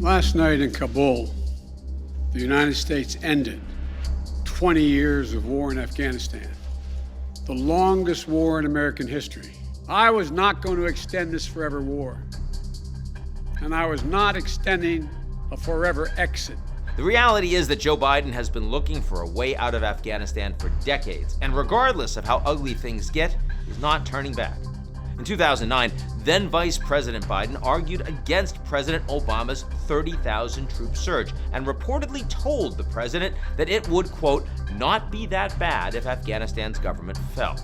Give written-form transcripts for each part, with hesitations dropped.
Last night in Kabul, the United States ended 20 years of war in Afghanistan, the longest war in American history. I was not going to extend this forever war, and I was not extending a forever exit. The reality is that Joe Biden has been looking for a way out of Afghanistan for decades, and regardless of how ugly things get, he's not turning back. In 2009, then Vice President Biden argued against President Obama's 30,000 troop surge and reportedly told the president that it would, quote, not be that bad if Afghanistan's government fell.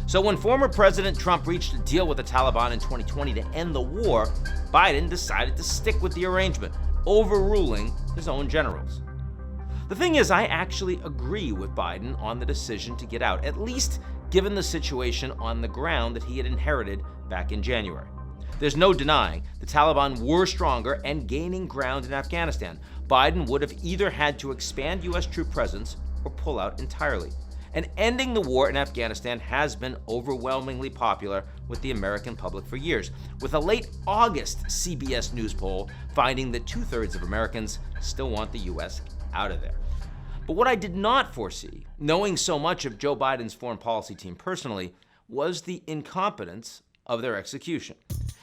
So when former President Trump reached a deal with the Taliban in 2020 to end the war, Biden decided to stick with the arrangement, overruling his own generals. The thing is, I actually agree with Biden on the decision to get out, at least given the situation on the ground that he had inherited back in January. There's no denying the Taliban were stronger and gaining ground in Afghanistan. Biden would have either had to expand U.S. troop presence or pull out entirely. And ending the war in Afghanistan has been overwhelmingly popular with the American public for years, with a late August CBS News poll finding that 2/3 of Americans still want the U.S. out of there. But what I did not foresee, knowing so much of Joe Biden's foreign policy team personally, was the incompetence of their execution.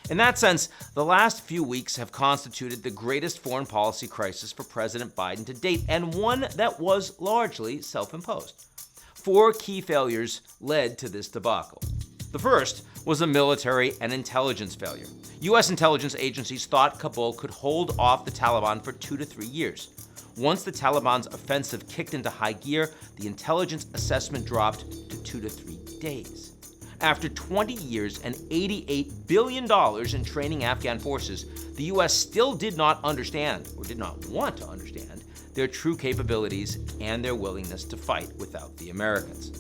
In that sense, the last few weeks have constituted the greatest foreign policy crisis for President Biden to date, and one that was largely self-imposed. 4 key failures led to this debacle. The first was a military and intelligence failure. U.S. intelligence agencies thought Kabul could hold off the Taliban for 2 to 3 years. Once the Taliban's offensive kicked into high gear, the intelligence assessment dropped to 2 to 3 days. After 20 years and $88 billion in training Afghan forces, the U.S. still did not understand, or did not want to understand, their true capabilities and their willingness to fight without the Americans.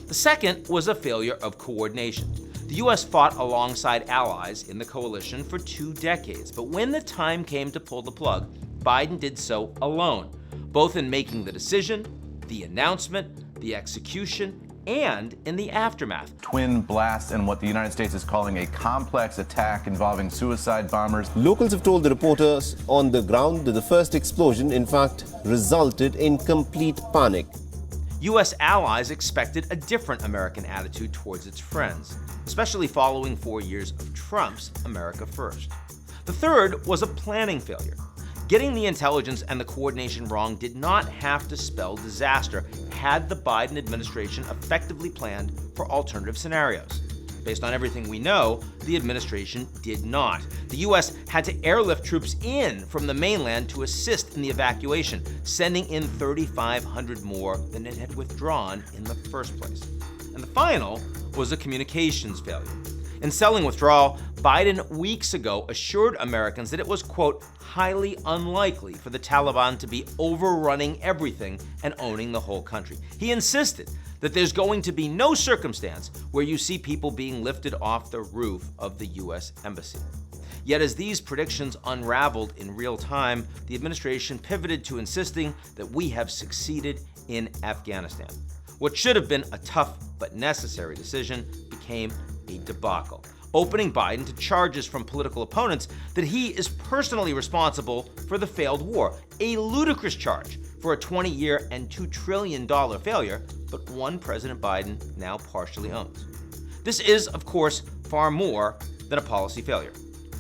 The second was a failure of coordination. The U.S. fought alongside allies in the coalition for 2 decades, but when the time came to pull the plug, Biden did so alone, both in making the decision, the announcement, the execution, and in the aftermath. Twin blasts and what the United States is calling a complex attack involving suicide bombers. Locals have told the reporters on the ground that the first explosion, in fact, resulted in complete panic. U.S. allies expected a different American attitude towards its friends, especially following 4 years of Trump's America First. The third was a planning failure. Getting the intelligence and the coordination wrong did not have to spell disaster had the Biden administration effectively planned for alternative scenarios. Based on everything we know, the administration did not. The U.S. had to airlift troops in from the mainland to assist in the evacuation, sending in 3,500 more than it had withdrawn in the first place. And the final was a communications failure. In selling Withdrawal, Biden weeks ago assured Americans that it was, quote, highly unlikely for the Taliban to be overrunning everything and owning the whole country. He insisted that there's going to be no circumstance where you see people being lifted off the roof of the U.S. Embassy. Yet as these predictions unraveled in real time, the administration pivoted to insisting that we have succeeded in Afghanistan. What should have been a tough but necessary decision became a debacle, opening Biden to charges from political opponents that he is personally responsible for the failed war, a ludicrous charge for a 20-year and $2 trillion failure, but one President Biden now partially owns. This is, of course, far more than a policy failure.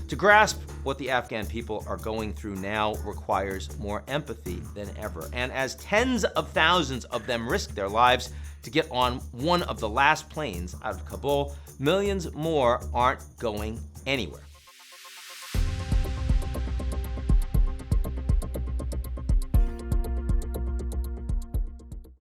To grasp what the Afghan people are going through now requires more empathy than ever, and as tens of thousands of them risk their lives to get on one of the last planes out of Kabul, millions more aren't going anywhere.